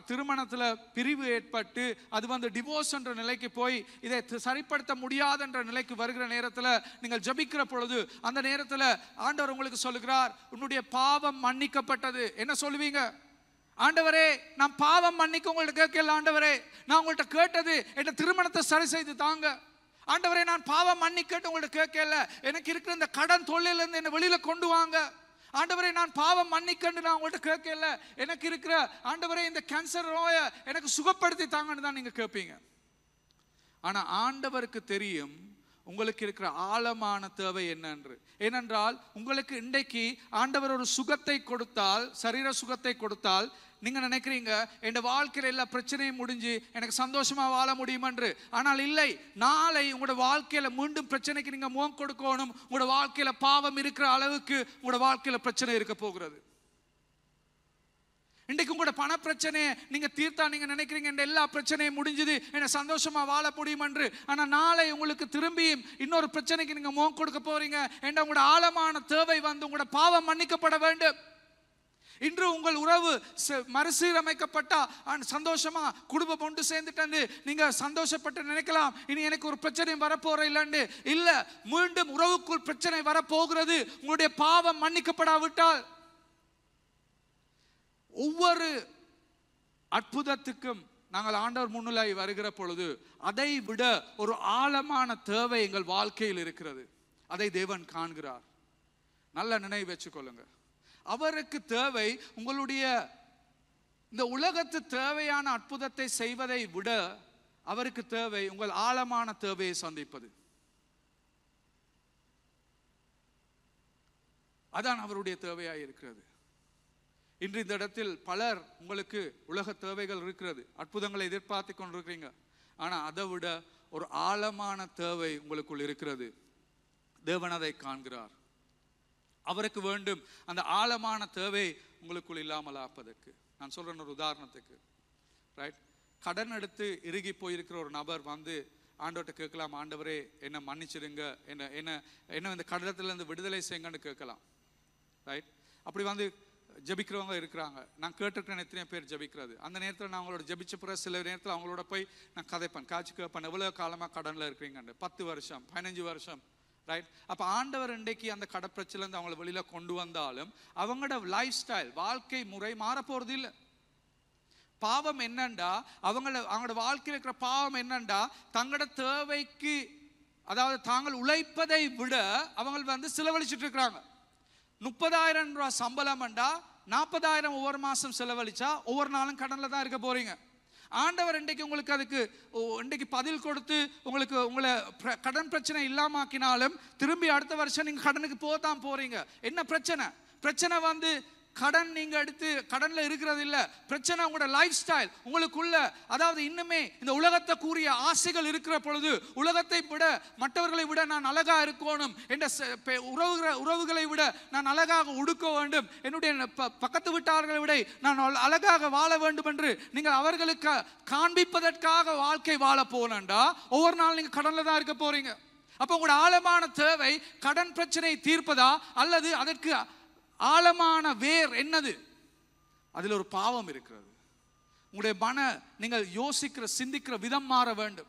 திருமணத்துல பிரிவு ஏற்பட்டு அது வந்து டிவோர்ஸ் என்ற நிலைக்கு போய் இதை சரிப்படுத்த முடியாத என்ற நிலைக்கு வருகிற நேரத்தில் நீங்கள் ஜபிக்கிற பொழுது அந்த நேரத்தில் ஆண்டவர் உங்களுக்கு சொல்லுகிறார், உன்னுடைய பாவம் மன்னிக்கப்பட்டது. என்ன சொல்லுவீங்க? ஆண்டவரே நான் பாவம் மன்னிக்க உங்கள்ட்ட கேட்கல, ஆண்டவரே நான் உங்கள்ட்ட கேட்டது என் திருமணத்தை சரி செய்து தாங்க, ஆண்டவரே நான் பாவம் மன்னிக்கட்டு உங்கள்ட்ட கேட்கல, எனக்கு இருக்கிற இந்த கடன் தொல்லையில இருந்து என்ன வெளியில கொண்டு வாங்க, ஆண்டவரே நான் பாவம் மன்னிக்கன்னு நான் உங்கள்ட்ட கேட்கல, எனக்கு இருக்கிற ஆண்டவரே இந்த கேன்சர் நோயை எனக்கு சுகப்படுத்தி தாங்கன்னு தான் நீங்க கேட்பீங்க. ஆனா ஆண்டவருக்கு தெரியும் உங்களுக்கு இருக்கிற ஆழமான தேவை என்னன்று. ஏனென்றால் உங்களுக்கு இன்றைக்கு ஆண்டவர் ஒரு சுகத்தை கொடுத்தால், சரீர சுகத்தை கொடுத்தால், நீங்க நினைக்கிறீங்க என் வாழ்க்கையில எல்லா பிரச்சனையும் முடிஞ்சு எனக்கு சந்தோஷமா வாழ முடியும் என்று. ஆனால் இல்லை, நாளை உங்களோட வாழ்க்கையில மீண்டும் பிரச்சனைக்கு நீங்க முகம் கொடுக்கணும். உங்களோட வாழ்க்கையில பாவம் இருக்கிற அளவுக்கு உங்களோட வாழ்க்கையில பிரச்சனை இருக்க போகிறது. இன்றைக்கு உங்களோட பண பிரச்சனையை நீங்க தீர்த்தா நீங்க நினைக்கிறீங்க என் எல்லா பிரச்சனையும் முடிஞ்சது, என்ன சந்தோஷமா வாழ முடியும் என்று. ஆனா நாளை உங்களுக்கு திரும்பியும் இன்னொரு பிரச்சனைக்கு நீங்க முகம் கொடுக்க போறீங்க என்ற உங்களோட ஆழமான தேவை வந்து உங்களோட பாவம் மன்னிக்கப்பட வேண்டும். இன்று உங்கள் உறவு மறுசீரமைக்கப்பட்டா சந்தோஷமா குடும்பம் ஒன்று சேர்ந்துட்டு நீங்க சந்தோஷப்பட்டு நினைக்கலாம், இனி எனக்கு ஒரு பிரச்சனையும் வரப்போற இல்லைன்னு. இல்ல, மீண்டும் உறவுக்குள் பிரச்சனை வரப்போகிறது உங்களுடைய பாவம் மன்னிக்கப்படாவிட்டால். ஒவ்வொரு அற்புதத்துக்கும் நாங்கள் ஆண்டவர் முன்னிலை வருகிற பொழுது அதை விட ஒரு ஆழமான தேவை எங்கள் வாழ்க்கையில் இருக்கிறது. அதை தேவன் காண்கிறார். நல்ல நினைவு வச்சுக்கொள்ளுங்க. அவருக்கு தேவை உங்களுடைய இந்த உலகத்து தேவையான அற்புதத்தை செய்வதை விட அவருக்கு தேவை உங்கள் ஆழமான தேவையை சந்திப்பது. அதான் அவருடைய தேவையாய் இருக்கிறது. இன்று இந்த இடத்தில் பலர் உங்களுக்கு உலக தேவைகள் இருக்கிறது, அற்புதங்களை எதிர்பார்த்து கொண்டிருக்கிறீங்க. ஆனா அதை விட ஒரு ஆழமான தேவை உங்களுக்குள் இருக்கிறது. தேவன் அதை காண்கிறார். அவருக்கு வேண்டும் அந்த ஆழமான தேவை உங்களுக்குள் இல்லாமல் ஆப்பதற்கு. நான் சொல்றேன் ஒரு உதாரணத்துக்கு, ரைட்? கடன் எடுத்து இறுகி போயிருக்கிற ஒரு நபர் வந்து ஆண்டவர்கிட்ட கேட்கலாம், ஆண்டவரே என்ன மன்னிச்சிடுங்க, என்ன என்ன என்ன இந்த கடனத்திலிருந்து விடுதலை செய்யுங்கன்னு கேட்கலாம், ரைட்? அப்படி வந்து ஜபிக்கிறவங்க இருக்கிறாங்க. நான் கேட்டிருக்கிறேன் எத்தனை பேர் ஜபிக்கிறது. அந்த நேரத்தில் நான் அவங்களோட ஜபிச்ச பிறகு சில நேரத்தில் அவங்களோட போய் நான் கதைப்பேன், காய்ச்சி கேட்பேன், எவ்வளோ காலமாக கடனில் இருக்கிறீங்கன்னு. 10 வருஷம் 15 வருஷம், ரைட்? அப்போ ஆண்டவர் இன்றைக்கு அந்த கடப்பிரச்சிலேருந்து அவங்கள வெளியில் கொண்டு வந்தாலும் அவங்களோட லைஃப் ஸ்டைல், வாழ்க்கை முறை மாறப்போகிறது இல்லை. பாவம் என்னண்டா, அவங்களோட வாழ்க்கையில் இருக்கிற பாவம் என்னண்டா, தங்களோட தேவைக்கு, அதாவது தாங்கள் உழைப்பதை விட அவங்க வந்து செலவழிச்சுட்டு இருக்கிறாங்க. 30,000 ரூபாய் சம்பளம் என்றா 40,000 ஒவ்வொரு மாசம் செலவழிச்சா ஒவ்வொரு நாளும் கடன்ல தான் இருக்க போறீங்க. ஆண்டவர் இன்றைக்கு உங்களுக்கு அதுக்கு இன்றைக்கு பதில் கொடுத்து உங்களுக்கு உங்களை கடன் பிரச்சனை இல்லாமக்கினாலும் திரும்பி அடுத்த வருஷம் நீங்க கடனுக்கு போதான் போறீங்க. என்ன பிரச்சனை? பிரச்சனை வந்து கடன் நீங்க எடுத்து கடன்ல இருக்கிறது இல்ல, பிரச்சனை உங்களோட லைஃப் ஸ்டைல் உங்களுக்குள்ள. அதாவது இன்னுமே இந்த உலகத்தை கூறிய ஆசைகள் இருக்கிற பொழுது, உலகத்தை விட மற்றவர்களை விட நான் அழகா இருக்கணும், என்ற உறவுகளை விட நான் அழகாக உடுக்க வேண்டும், என்னுடைய பக்கத்து வீட்டார்களை விட நான் அழகாக வாழ வேண்டும் என்று நீங்கள் அவர்களுக்கு காண்பிப்பதற்காக வாழ்க்கை வாழ போனண்டா ஒவ்வொரு நாள் நீங்க கடன்ல தான் இருக்க போறீங்க. அப்ப உங்களோட ஆழமான தேவை கடன் பிரச்சனை தீர்ப்பதா, அல்லது அதற்கு ஆழமான வேர் என்னது? அதில் ஒரு பாவம் இருக்கிறது. உங்களுடைய நீங்கள் யோசிக்கிற சிந்திக்கிற விதம் மாற வேண்டும்,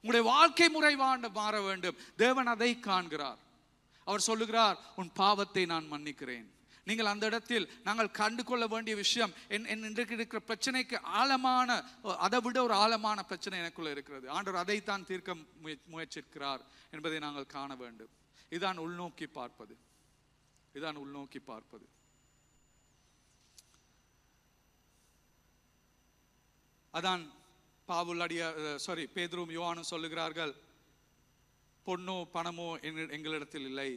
உங்களுடைய வாழ்க்கை முறை மாற வேண்டும். தேவன் அதை காண்கிறார். அவர் சொல்லுகிறார், உன் பாவத்தை நான் மன்னிக்கிறேன். நீங்கள் அந்த இடத்தில் நாங்கள் கண்டு கொள்ள வேண்டிய விஷயம், இன்றைக்கு இருக்கிற பிரச்சனைக்கு ஆழமான, அதை விட ஒரு ஆழமான பிரச்சனை எனக்குள்ள இருக்கிறது. ஆண்டவர் அதைத்தான் தீர்க்க முயற்சிக்கிறார் என்பதை நாங்கள் காண வேண்டும். இதுதான் உள்நோக்கி பார்ப்பது. இதுதான் உள்நோக்கி பார்ப்பது. அதான் பேதுருவும் யோவானும் சொல்லுகிறார்கள், பொன்னோ பணமோ எங்களிடத்தில் இல்லை,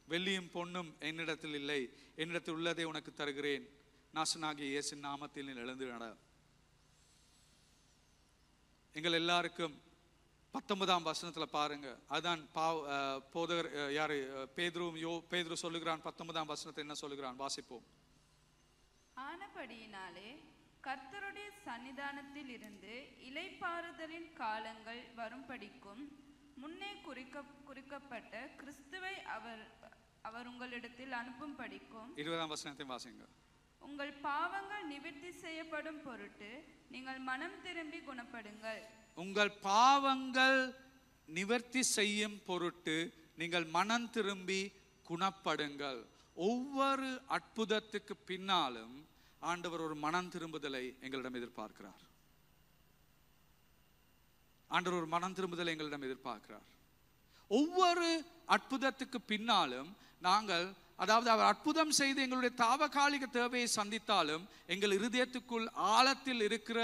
வெள்ளியும் பொன்னும் என்னிடத்தில் இல்லை, என்னிடத்தில் உள்ளதை உனக்கு தருகிறேன், நாசனாகிய இயேசுவின் நாமத்தில் நீ எழுந்து நட. எங்கள் எல்லாருக்கும் 19ஆம் வசனத்தில் பாருங்க, அதான் போதகர் யாரு பேதுரு சொல்லுகிறான். 19ஆம் வசனத்தை என்ன சொல்லுகிறான்? வாசிப்போம். ஆனபடியினாலே கர்த்தருடைய சன்னிதானத்தில் இருந்து இளைப்பாறுதலின் காலங்கள் வரும்படிக்கும் முன்னே குறிக்கப்பட்ட கிறிஸ்துவை அவர் உங்களிடத்தில் அனுப்பும் படிக்கும். 20ஆம் வசனத்தை வாசிங்க. உங்கள் பாவங்கள் நிவர்த்தி செய்யப்படும் பொருட்டு நீங்கள் மனம் திரும்பி குணப்படுங்கள். உங்கள் பாவங்கள் நிவர்த்தி செய்யும் பொருட்டு நீங்கள் மனம் திரும்பி குணப்படுங்கள். ஒவ்வொரு அற்புதத்துக்கு பின்னாலும் ஆண்டவர் ஒரு மனம் திரும்புதலை எங்களிடம் எதிர்பார்க்கிறார். ஆண்டவர் ஒரு மனம் திரும்புதலை எங்களிடம் எதிர்பார்க்கிறார். ஒவ்வொரு அற்புதத்துக்கு பின்னாலும் நாங்கள், அதாவது அவர் அற்புதம் செய்து எங்களுடைய தாவகாலிக தேவையை சந்தித்தாலும் எங்கள் இருதயத்துக்குள் ஆழத்தில் இருக்கிற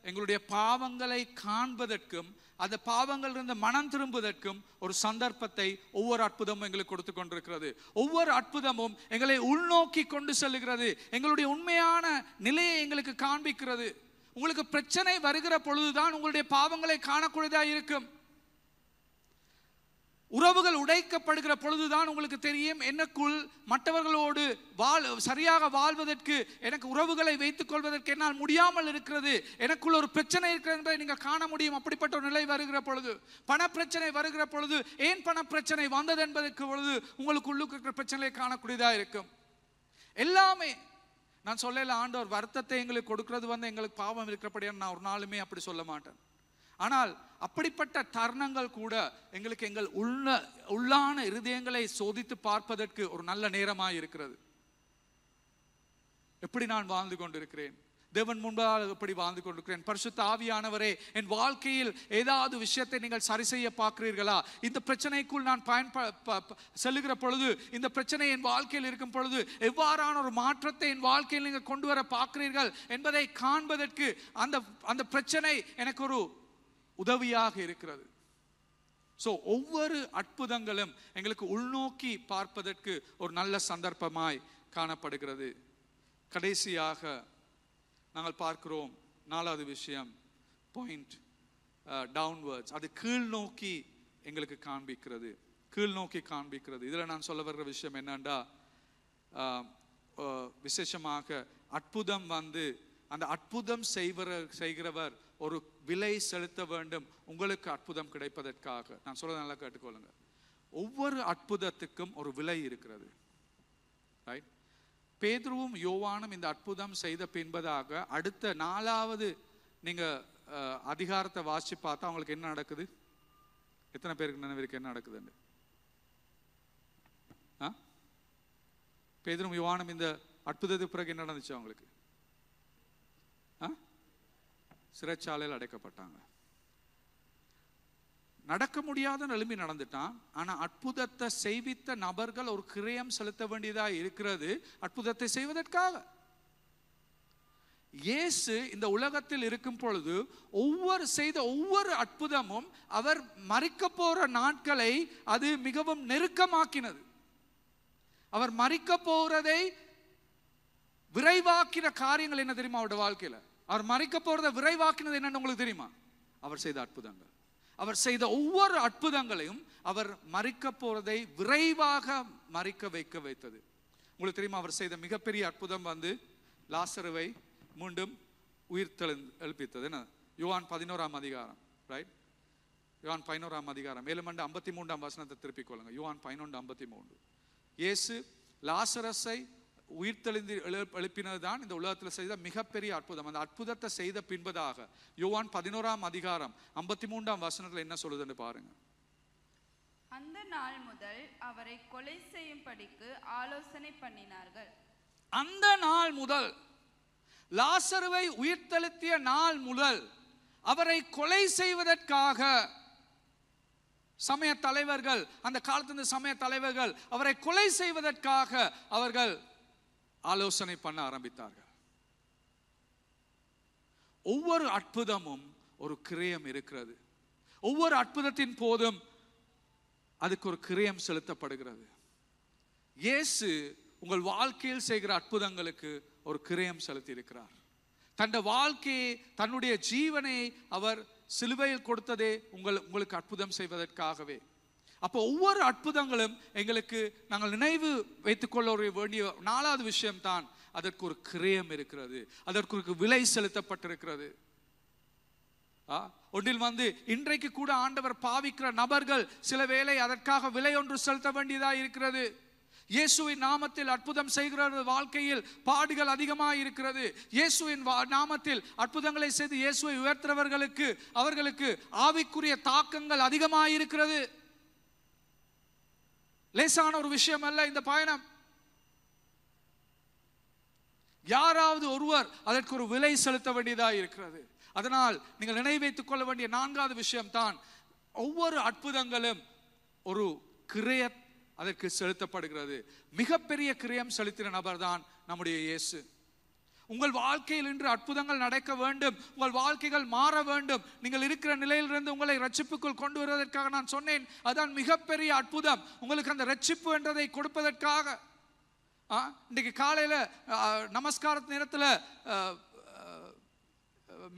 எங்களுடைய பாவங்களை காண்பதற்கும் அந்த பாவங்கள் இருந்து மனம் திரும்புவதற்கும் ஒரு சந்தர்ப்பத்தை ஒவ்வொரு அற்புதமும் எங்களுக்கு கொடுத்து கொண்டிருக்கிறது. ஒவ்வொரு அற்புதமும் எங்களை உள்நோக்கி கொண்டு செல்லுகிறது, எங்களுடைய உண்மையான நிலையை எங்களுக்கு காண்பிக்கிறது. உங்களுக்கு பிரச்சனை வருகிற பொழுதுதான் உங்களுடைய பாவங்களை காணக்கூடியதாக இருக்கும். உறவுகள் உடைக்கப்படுகிற பொழுதுதான் உங்களுக்கு தெரியும், எனக்குள் மற்றவர்களோடு சரியாக வாழ்வதற்கு, எனக்கு உறவுகளை வைத்துக் கொள்வதற்கு என்னால் முடியாமல் இருக்கிறது, எனக்குள்ள ஒரு பிரச்சனை இருக்கிறது என்பதை நீங்கள் காண முடியும். அப்படிப்பட்ட ஒரு நிலை வருகிற பொழுது, பண பிரச்சனை வருகிற பொழுது, ஏன் பண பிரச்சனை வந்தது என்பதற்கு பொழுது உங்களுக்கு உள்ளுக்கு இருக்கிற பிரச்சனையை காணக்கூடியதாக இருக்கும். எல்லாமே நான் சொல்லல, ஆண்டவர் வருத்தத்தை எங்களுக்கு கொடுக்கிறது வந்து எங்களுக்கு பாவம் இருக்கிறபடியா நான் ஒரு நாளுமே அப்படி சொல்ல மாட்டேன். ஆனால் அப்படிப்பட்ட தருணங்கள் கூட எங்களுக்கு எங்கள் உள்ளான இருதயங்களை சோதித்து பார்ப்பதற்கு ஒரு நல்ல நேரமாக இருக்கிறது. எப்படி நான் வாழ்ந்து கொண்டிருக்கிறேன், தேவன் முன்பாக எப்படி வாழ்ந்து கொண்டிருக்கிறேன், பரிசுத்த ஆவியானவரே என் வாழ்க்கையில் ஏதாவது விஷயத்தை நீங்கள் சரி செய்ய பார்க்கிறீர்களா, இந்த பிரச்சனைக்குள் நான் செல்லுகிற பொழுது, இந்த பிரச்சனை என் வாழ்க்கையில் இருக்கும் பொழுது எவ்வாறான ஒரு மாற்றத்தை என் வாழ்க்கையில் நீங்கள் கொண்டு வர பார்க்கிறீர்கள் என்பதை காண்பதற்கு அந்த பிரச்சனை எனக்கு ஒரு உதவியாக இருக்கிறது. ஸோ ஒவ்வொரு அற்புதங்களும் எங்களுக்கு உள்நோக்கி பார்ப்பதற்கு ஒரு நல்ல சந்தர்ப்பமாய் காணப்படுகிறது. கடைசியாக நாங்கள் பார்க்கிறோம் 4வது விஷயம், பாயிண்ட் டவுன்வர்ட்ஸ். அது கீழ் நோக்கி எங்களுக்கு காண்பிக்கிறது, கீழ் நோக்கி காண்பிக்கிறது. இதில் நான் சொல்ல வர்ற விஷயம் என்னன்னா, விசேஷமாக அற்புதம் வந்து அந்த அற்புதம் செய்கிறவர் ஒரு விலை செலுத்த வேண்டும் உங்களுக்கு அற்புதம் கிடைப்பதற்காக. நான் சொல்ல நல்லா கேட்டுக்கொள்ளுங்க. ஒவ்வொரு அற்புதத்துக்கும் ஒரு விலை இருக்கிறது. ரைட்? பேதுருவும் யோவானும் இந்த அற்புதம் செய்த பின்பதாக அடுத்த 4வது நீங்க அதிகாரத்தை வாசிச்சு பார்த்தா அவங்களுக்கு என்ன நடக்குது? எத்தனை பேருக்கு நினைவிருக்கு என்ன நடக்குதுன்னு? பேதுருவும் யோவானும் இந்த அற்புதத்துக்கு பிறகு என்ன நடந்துச்சு அவங்களுக்கு? சிறைச்சாலையில் அடைக்கப்பட்டாங்க. நடக்க முடியாத நிலைமை நடந்துட்டான். ஆனா அற்புதத்தை செய்வித்த நபர்கள் ஒரு கிரயம் செலுத்த வேண்டியதா இருக்கிறது அற்புதத்தை செய்வதற்காக. இயேசு இந்த உலகத்தில் இருக்கும் பொழுது செய்த ஒவ்வொரு அற்புதமும் அவர் மரிக்க போற நாட்களை அது மிகவும் நெருக்கமாக்கினது. அவர் மரிக்க போறதை விரைவாக்கின காரியங்கள் என்ன தெரியுமா? அவருடைய வாழ்க்கையில அவர் மரிக்க போறதை விரைவாக்கினது என்னன்னு உங்களுக்கு தெரியுமா? அவர் செய்த அற்புதங்கள். அவர் செய்த ஒவ்வொரு அற்புதங்களையும் அவர் மரிக்க போறதை விரைவாக மரிக்க வைத்தது. உங்களுக்கு தெரியுமா? அவர் செய்த மிகப்பெரிய அற்புதம் வந்து லாசருவை மீண்டும் உயிர் எழுப்பித்தது. என்ன? யோவான் 11ஆம் அதிகாரம். ரைட்? யோவான் 11ஆம் அதிகாரம் 7-53 வசனத்தை திருப்பிக் கொள்ளுங்க. யோவான் 11:53. இயேசு லாசரஸை உயிர்த்தெழுந்து எழுப்பினதுதான் இந்த உலகத்தில் செய்த மிகப்பெரிய அற்புதம். அந்த அற்புதத்தை செய்த பின்பதாக யோவான் 11ஆம் அதிகாரம் 53ஆம் வசனத்தில் என்ன சொல்லுதுன்னு பாருங்க. அந்த நாள் முதல் அவரை கொலை செய்யும்படிக்கு ஆலோசனை பண்ணினார்கள். அந்த நாள் முதல், லாசருவை உயிர்த்தெழுத்திய நாள் முதல் அவரை கொலை செய்வதற்காக சமய தலைவர்கள், அந்த காலத்தின் சமய தலைவர்கள் அவரை கொலை செய்வதற்காக அவர்கள் ஆலோசனை பண்ண ஆரம்பித்தார்கள். ஒவ்வொரு அற்புதமும் ஒரு கிரயம் இருக்கிறது. ஒவ்வொரு அற்புதத்தின் போதும் அதுக்கு ஒரு கிரயம் செலுத்தப்படுகிறது. இயேசு உங்கள் வாழ்க்கையில் செய்கிற அற்புதங்களுக்கு ஒரு கிரயம் செலுத்தி இருக்கிறார். தன்னுடைய வாழ்க்கையை, தன்னுடைய ஜீவனை அவர் சிலுவையில் கொடுத்ததே உங்களுக்கு அற்புதம் செய்வதற்காகவே. அப்போ ஒவ்வொரு அற்புதங்களும் எங்களுக்கு நாங்கள் நினைவு வைத்துக் கொள்ள வேண்டிய 4வது விஷயம் தான், அதற்கு ஒரு கிரயம் இருக்கிறது, அதற்கு ஒரு விலை செலுத்தப்பட்டிருக்கிறது. ஒன்றில் வந்து இன்றைக்கு கூட ஆண்டவர் பாவிக்கிற நபர்கள் சில வேளை அதற்காக விலை ஒன்று செலுத்த வேண்டியதா இருக்கிறது. இயேசுவின் நாமத்தில் அற்புதம் செய்கிற வாழ்க்கையில் பாடுகள் அதிகமாக இருக்கிறது. இயேசுவின் நாமத்தில் அற்புதங்களை செய்து இயேசுவை உயர்த்துறவர்களுக்கு அவர்களுக்கு ஆவிக்குரிய தாக்கங்கள் அதிகமாக இருக்கிறது. லேசான ஒரு விஷயம் அல்ல இந்த பயணம். யாராவது ஒருவர் அதற்கு ஒரு விலை செலுத்த வேண்டியதா இருக்கிறது. அதனால் நீங்கள் நினைவு வைத்துக் கொள்ள வேண்டிய 4வது விஷயம் தான், ஒவ்வொரு அற்புதங்களும் ஒரு கிரயம் அதற்கு செலுத்தப்படுகிறது. மிகப்பெரிய கிரயம் செலுத்தின நபர் தான் நம்முடைய இயேசு. உங்கள் வாழ்க்கையில் இன்று அற்புதங்கள் நடக்க வேண்டும், உங்கள் வாழ்க்கைகள் மாற வேண்டும், நீங்கள் இருக்கிற நிலையிலிருந்து உங்களை ரட்சிப்புக்குள் கொண்டு வருவதற்காக நான் சொன்னேன். அதான் மிகப்பெரிய அற்புதம், உங்களுக்கு அந்த ரட்சிப்பு என்றதை கொடுப்பதற்காக. இன்றைக்கு காலையில் நமஸ்கார நேரத்தில்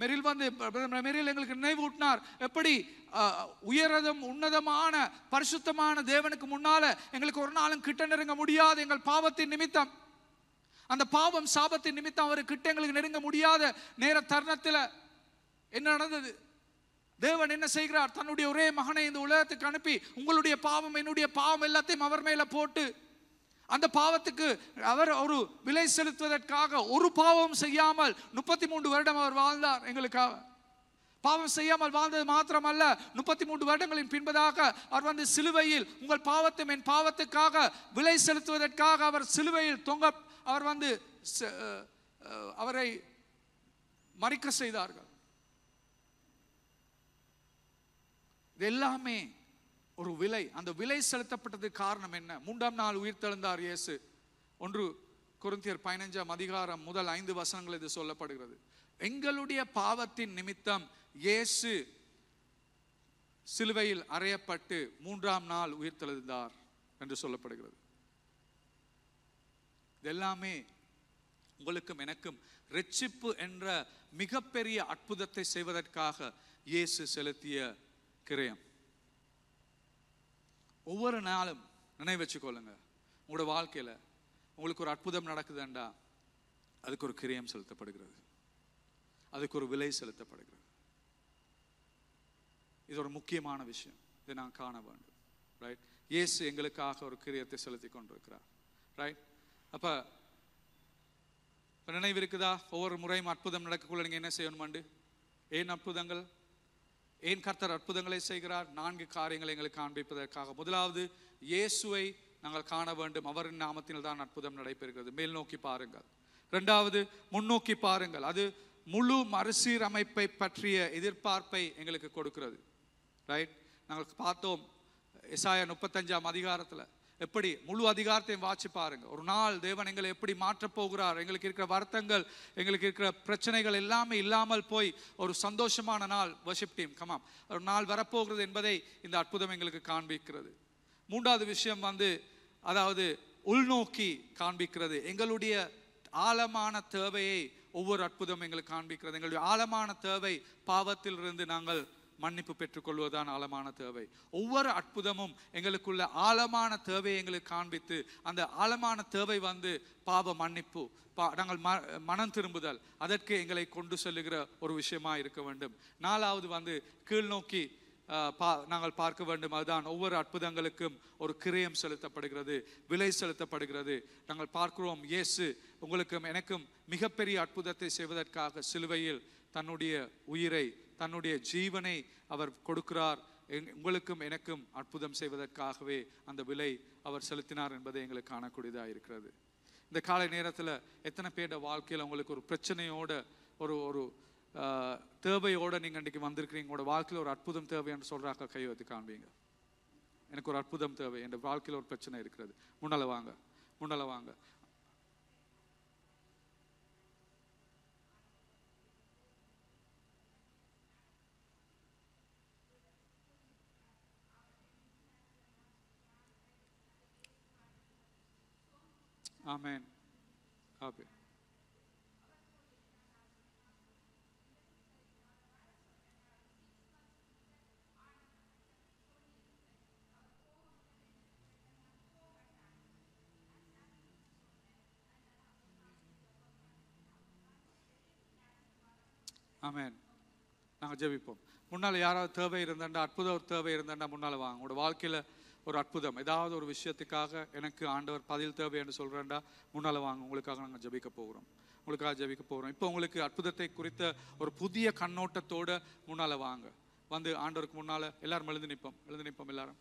மெரில் எங்களுக்கு நினைவூட்டினார், எப்படி உயரதும் உன்னதமான பரிசுத்தமான தேவனுக்கு முன்னால எங்களுக்கு ஒரு நாளும் கிட்ட நெருங்க முடியாது. எங்கள் பாவத்தின் நிமித்தம், அந்த பாவம் சாபத்தின் நிமித்தம் அவர் கிட்ட எங்களுக்கு நெருங்க முடியாத நேர தருணத்தில் என்ன நடந்தது? தேவன் என்ன செய்கிறார்? தன்னுடைய ஒரே மகனை இந்த உலகத்துக்கு அனுப்பி உங்களுடைய பாவம் என்னுடைய பாவம் எல்லாத்தையும் அவர் மேல போட்டு அந்த பாவத்துக்கு அவர் ஒரு விலை செலுத்துவதற்காக ஒரு பாவம் செய்யாமல் 33 வருடம் அவர் வாழ்ந்தார். எங்களுக்காக பாவம் செய்யாமல் வாழ்ந்தது மாத்திரமல்ல, 33 வருடங்களின் பின்பதாக அவர் வந்து சிலுவையில் உங்கள் பாவத்தை என் பாவத்துக்காக விலை செலுத்துவதற்காக அவர் சிலுவையில் அவர் வந்து அவரை மரிக்க செய்தார்கள். இது எல்லாமே ஒரு விலை. அந்த விலை செலுத்தப்பட்டதுக்கு காரணம் என்ன? 3ஆம் நாள் உயிர்த்தெழுந்தார் இயேசு. 1 கொரிந்தியர் 15ஆம் அதிகாரம் முதல் 5 வசனங்கள் இது சொல்லப்படுகிறது. எங்களுடைய பாவத்தின் நிமித்தம் இயேசு சிலுவையில் அறையப்பட்டு 3ஆம் நாள் உயிர்த்தெழுந்தார் என்று சொல்லப்படுகிறது. இதெல்லாமே உங்களுக்கும் எனக்கும் ரட்சிப்பு என்ற மிகப்பெரிய அற்புதத்தை செய்வதற்காக இயேசு செலுத்திய கிரயம். ஒவ்வொரு நாளும் நினைவு வச்சுக்கொள்ளுங்க, உங்களோட வாழ்க்கையில உங்களுக்கு ஒரு அற்புதம் நடக்குதுண்டா அதுக்கு ஒரு கிரியம் செலுத்தப்படுகிறது, அதுக்கு ஒரு விலை செலுத்தப்படுகிறது. இது ஒரு முக்கியமான விஷயம், இதை நான் காண வேண்டும். ரைட், இயேசு எங்களுக்காக ஒரு கிரியத்தை செலுத்தி கொண்டிருக்கிறார். ரைட், அப்ப நினைவு இருக்குதா? ஒவ்வொரு முறையும் அற்புதம் நடக்கக்குள்ள நீங்க என்ன செய்யணுமாண்டு? ஏன் அற்புதங்கள், ஏன் கர்த்தர் அற்புதங்களை செய்கிறார்? 4 காரியங்களை எங்களுக்கு காண்பிப்பதற்காக. முதலாவது, இயேசுவை நாங்கள் காண வேண்டும், அவரின் நாமத்தில் தான் அற்புதம் நடைபெறுகிறது. மேல் நோக்கி பாருங்கள். 2வது, முன்னோக்கி பாருங்கள். அது முழு மறுசீரமைப்பை பற்றிய எதிர்பார்ப்பை எங்களுக்கு கொடுக்கிறது. ரைட், நாங்கள் பார்த்தோம் எசாயா 35ஆம் அதிகாரத்தில் எப்படி முழு அதிகாரத்தையும் வாசி பாருங்க. ஒரு நாள் தேவன் எங்களை எப்படி மாற்றப் போகிறார், எங்களுக்கு இருக்கிற வருத்தங்கள், எங்களுக்கு இருக்கிற பிரச்சனைகள் எல்லாமே இல்லாமல் போய் ஒரு சந்தோஷமான நாள், வர்ஷிப் டீம் கமாம், ஒரு நாள் வரப்போகிறது என்பதை இந்த அற்புதம் எங்களுக்கு காண்பிக்கிறது. 3வது விஷயம் அதாவது உள்நோக்கி காண்பிக்கிறது. எங்களுடைய ஆழமான தேவையை ஒவ்வொரு அற்புதம் எங்களுக்கு காண்பிக்கிறது. எங்களுடைய ஆழமான தேவை பாவத்திலிருந்து நாங்கள் மன்னிப்பு பெற்றுக்கொள்வதுதான் ஆழமான தேவை. ஒவ்வொரு அற்புதமும் எங்களுக்குள்ள ஆழமான தேவையை எங்களுக்கு காண்பித்து, அந்த ஆழமான தேவை பாவ மன்னிப்பு, நாங்கள் மனம் திரும்புதல், அதற்கு எங்களை கொண்டு செல்லுகிற ஒரு விஷயமா இருக்க வேண்டும். 4வது கீழ் நோக்கி நாங்கள் பார்க்க வேண்டும். அதுதான் ஒவ்வொரு அற்புதங்களுக்கும் ஒரு கிரயம் செலுத்தப்படுகிறது, விலை செலுத்தப்படுகிறது. நாங்கள் பார்க்கிறோம், இயேசு உங்களுக்கும் எனக்கும் மிகப்பெரிய அற்புதத்தை செய்வதற்காக சிலுவையில் தன்னுடைய உயிரை, தன்னுடைய ஜீவனை அவர் கொடுக்கிறார். உங்களுக்கும் எனக்கும் அற்புதம் செய்வதற்காகவே அந்த விலை அவர் செலுத்தினார் என்பதை எங்களுக்கு காணக்கூடியதாக இருக்கிறது. இந்த காலை நேரத்தில் எத்தனை பேருடைய வாழ்க்கையில் உங்களுக்கு ஒரு பிரச்சனையோட ஒரு தேவையோடு நீங்கள் இன்றைக்கு வந்திருக்கிறீங்க, உங்களோட வாழ்க்கையில் ஒரு அற்புதம் தேவை என்று சொல்கிறாக்க கை வைத்து காண்பீங்க. எனக்கு ஒரு அற்புதம் தேவை, என் வாழ்க்கையில் ஒரு பிரச்சனை இருக்கிறது. முன்னால வாங்க, முன்னால வாங்க. ஆமென். ஆமென். ஆமென். நாங்கள் ஜெபிப்போம். முன்னால் யாராவது தேவை இருந்தாண்டா, அற்புத ஒரு தேவை இருந்தாண்டா முன்னால் வாங்க. உங்களோட வாழ்க்கையில் ஒரு அற்புதம், ஏதாவது ஒரு விஷயத்துக்காக எனக்கு ஆண்டவர் பதில் தேவை என்று சொல்கிறேன்டா முன்னால் வாங்க. உங்களுக்காக நாங்கள் ஜெபிக்க போகிறோம், உங்களுக்காக ஜெபிக்க போகிறோம். இப்போ உங்களுக்கு அற்புதத்தை குறித்த ஒரு புதிய கண்ணோட்டத்தோடு முன்னால் வாங்க. ஆண்டவருக்கு முன்னால் எல்லாரும் எழுந்து நிற்போம். எல்லாரும்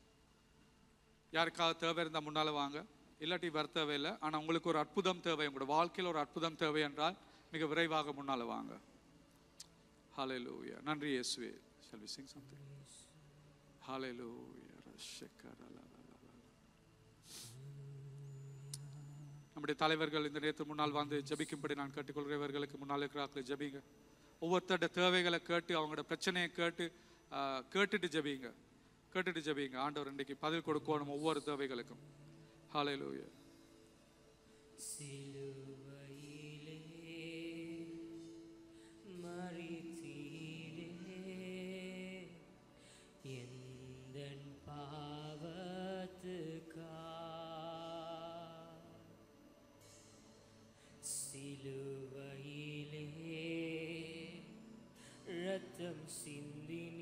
யாருக்காவது தேவை இருந்தால் முன்னால் வாங்க. இல்லாட்டி வர தேவையில்லை, ஆனால் உங்களுக்கு ஒரு அற்புதம் தேவை, உங்களோட வாழ்க்கையில் ஒரு அற்புதம் தேவை என்றால் மிக விரைவாக முன்னால் வாங்க. Hallelujah. நன்றி இயேசுவே. Shall we sing something? Hallelujah. நம்முடைய தலைவர்கள் இந்த நேரத்துக்கு முன்னால் ஜெபிக்கும்படி நான் கேட்டுக்கொள்கிறவர்களுக்கு முன்னால் இருக்கிறார்கள். ஜெபிங்க. ஒவ்வொருத்தருடைய தேவைகளை கேட்டு, அவங்களோட பிரச்சனையை கேட்டுட்டு ஜெபிங்க. ஆண்டவர் இன்றைக்கு பதில் கொடுக்கணும் ஒவ்வொரு தேவைகளுக்கும். Hallelujah. சிலுவையிலே ரத்தம் சிந்தின